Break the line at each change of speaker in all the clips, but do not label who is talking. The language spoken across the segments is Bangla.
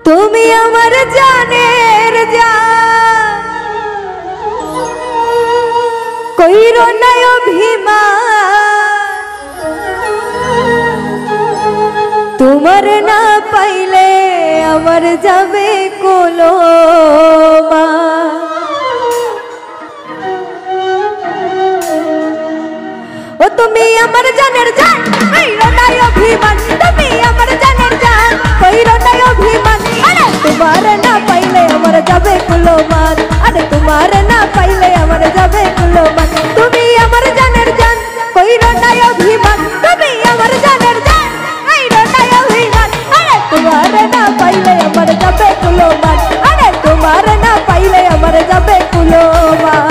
তুমি আমার জানের জান, কইরো না অভিমান, তোমার না পাইলে আমার যাবে কলমা। ও তুমি আমার জানের জান, কইরো না অভিমান, তুমি আমার জানের জান, কইরো না অভিমান। আরে তোমার না পাইলে আমার যাবে কলমান, আরে তোমার না পাইলে আমার যাবে কলমান। তুমি আমার জানের জান, কইরো না অভিমান, তুমি আমার জানের জান, কইরো না অভিমান। আরে তোমার না পাইলে আমার যাবে কলমান, আরে তোমার না পাইলে আমার যাবে কলমান।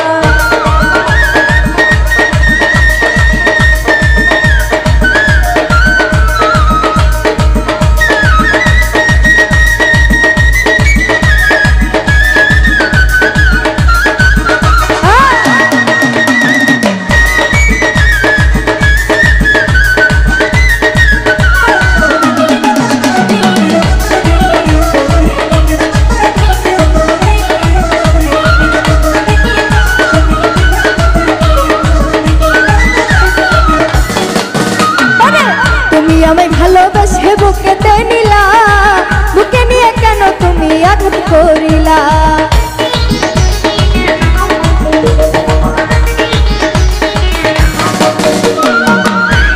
আমায় ভালোবেসে বুকেতে নিলা, বুকে নিয়ে কেন তুমি আঘাত করিলা।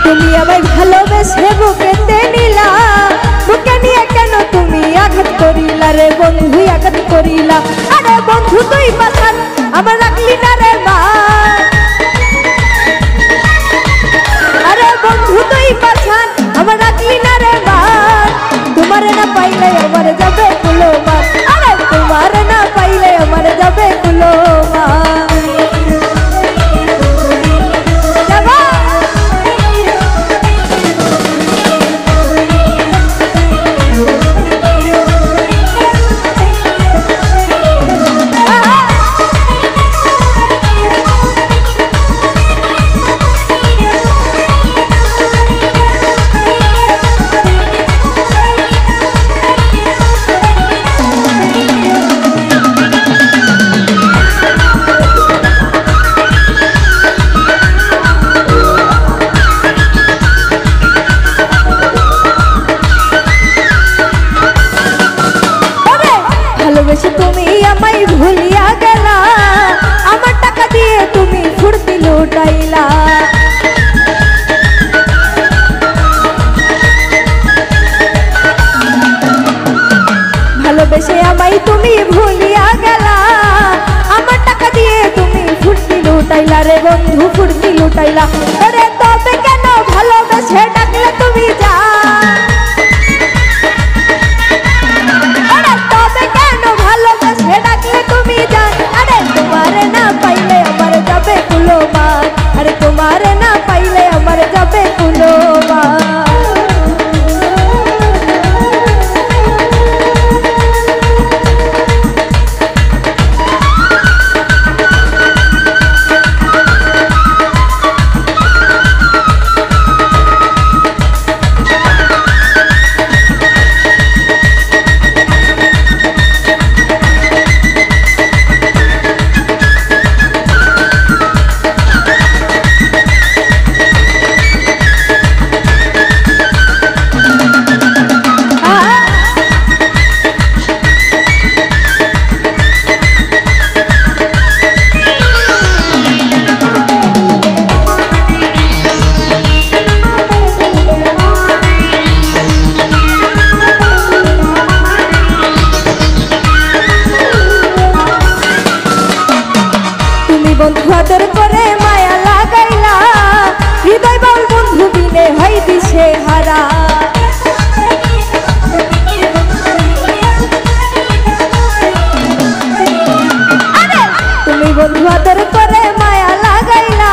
তুমি আমায় ভালোবেসে বুকেতে নিলা, বুকে নিয়ে কেন তুমি আঘাত করিলা রে বন্ধু, আঘাত করিলা। আরে বন্ধু তুই পাশান আমার রাখলি না রে মা, আরে বন্ধু তুই পাশান আমার রাখলি না রে মান। তোমার না পাইলে আমার যাবে কলমান, আরে তোমার না পাইলে আমার যাবে কলমান। ভালোবেসে তুমি আমায় ভুলিয়া গেলা, আমার টাকা দিয়ে তুমি ফুর্তি লুটাইলা। ভালোবেসে আমায় তুমি ভুলিয়া গেলা, আমার টাকা দিয়ে তুমি ফুর্তি লুটাইলা রে বন্ধু, ফুর্তি লুটাইলা। আরে তবে কেন ভালোবেসে ডাকলে তুমি যা, ভালোবেসে ডাকলে তুমি জান। আরে তোমার না পাইলে আমার যাবে কলমান, আরে তোমার না পাইলে আমার যাবে কলমান। বন্ধু আদর করে মায়া লাগাইলা, হৃদয় বাউল বন্ধু বিনে হয় দিশে হারা। তুমি বন্ধু আদর করে মায়া লাগাইলা,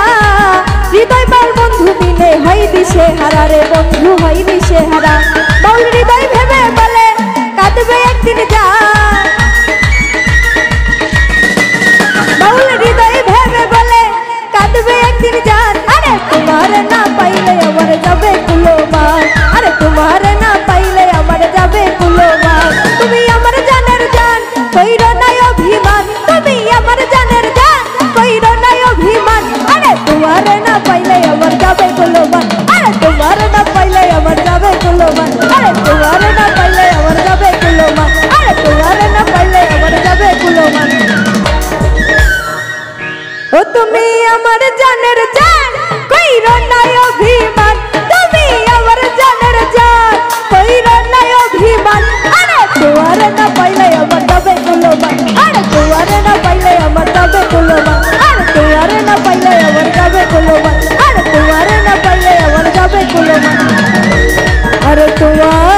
হৃদয় বাউল বন্ধু বিনে হয় দিশে হারা রে বন্ধু, হয় দিশে হারা। বাউল হৃদয় ভেবে বলে কাঁদবে একদিন যা, বাউল হৃদয় ভেবে বলে কাঁদবে একদিন জান। আরে তোমার না পাইলে আমার যাবে কলমান, আরে তোমার না পাইলে আমার যাবে কলমান। তুমি তোমার